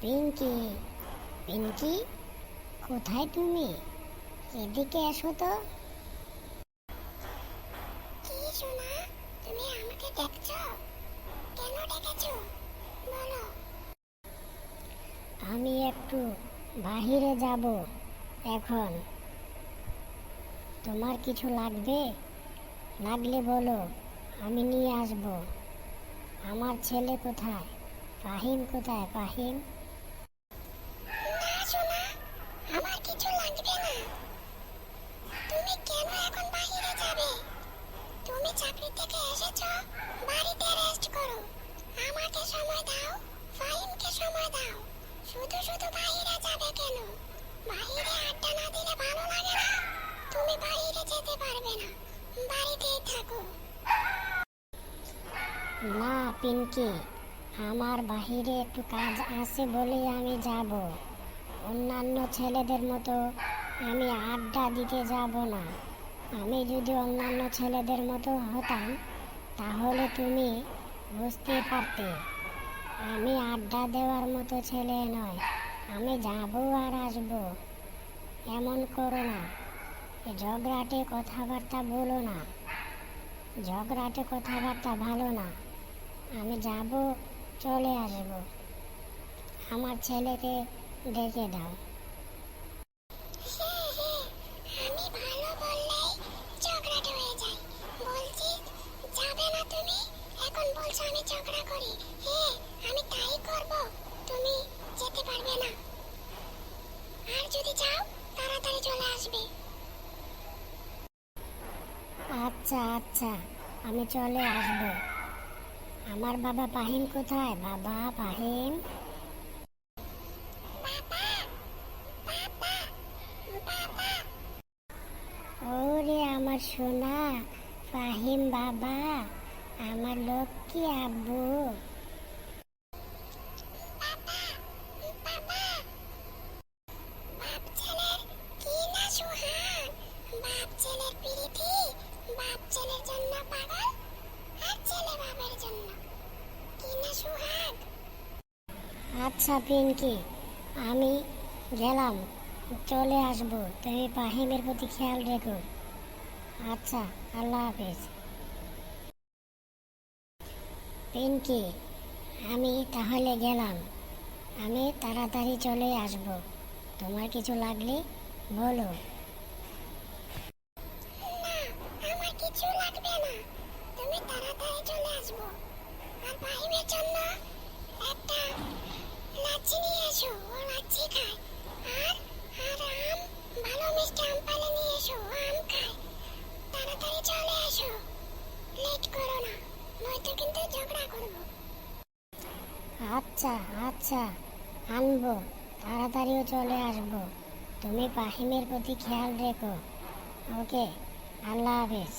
পিঙ্কি, পিঙ্কি, কোথায় তুমি? এদিকে এসো তো। কি সোনা, তুমি আমাকে ডাকছো? কেন ডেকেছো বলো। আমি একটু বাহিরে যাব এখন। তোমার কিছু লাগবে? লাগলে বলো, আমি নিয়ে আসব। আমার ছেলে কোথায়? ফাহিম কোথায়? ফাহিম? না সোনা, আমার কিছু লাগবে না। তুমি কেন এখন বাইরে যাবে? তুমি চাকরি থেকে এসেছো, বাড়িতে রেস্ট করো। আমাকে সময় দাও, ফাহিমকে সময় দাও। শুধু শুধু বাইরে যাবে কেন? বাইরে আড্ডা না দিলে ভালো লাগে না। তুমি বাইরে যেতে পারবে না, বাড়িতেই থাকো। না পিঙ্কি, আমার বাহিরে একটু কাজ আছে বলেই আমি যাব। অন্যান্য ছেলেদের মতো আমি আড্ডা দিতে যাব না। আমি যদি অন্যান্য ছেলেদের মতো হতাম তাহলে তুমি বুঝতে পারতে। আমি আড্ডা দেওয়ার মতো ছেলে নয়। আমি যাব আর আসবো। এমন করো না। ঝগড়াটে কথাবার্তা বলো না। ঝগড়াটে কথাবার্তা ভালো না। আমি যাব, চলে আসব। আমার ছেলেকে ডেকে দাও। হ্যাঁ হ্যাঁ, আমি ভালো বললেই ঝগড়াটা হয়ে যায়। বলছি যাবে না তুমি, এখন বলছো আমি ঝগড়া করি। হ্যাঁ, আমি তাই করব। তুমি যেতে পারবে না, আর যদি যাও তাড়াতাড়ি চলে আসবে। আচ্ছা আচ্ছা, আমি চলে আসব। আমার বাবা ফাহিম কোথায়? বাবা ফাহিম? বাবা, বাবা, বাবা। ওরে আমার সোনা ফাহিম বাবা, আমার লক্ষ্মী আব্বু। বাবা, বাবা। বাপ ছেলের কি না সুহাগ। বাপ ছেলের প্রীতি, বাপ ছেলের জন্য পাগল, আর ছেলে বাপের জন্য কি না সুহাগ। আচ্ছা পিঙ্কি, আমি গেলাম, চলে আসব। তুমি ফাহিমের প্রতি খেয়াল রেখো। আচ্ছা, আল্লাহ হাফেজ। পিঙ্কি, আমি তাহলে গেলাম। আমি তাড়াতাড়ি চলে আসব। তোমার কিছু লাগলে বলো। না, আমার কিছু লাগবে না। তুমি তাড়াতাড়ি চলে আসবো। আর ফাহিমের জন্য একটা লাচ্ছি নিয়ে এসো, ও লাচ্ছি খায়। আর আর আম, ভালো মিষ্টি আম পালে নিয়ে এসো, ও আম খায়। তাড়াতাড়ি চলে এসো, লেট করো না, নয়তো কিন্তু ঝগড়া করবো। আচ্ছা আচ্ছা, আনবো। তাড়াতাড়িও চলে আসবো। তুমি ফাহিমের প্রতি খেয়াল রেখো। ওকে, আল্লাহ হাফেজ।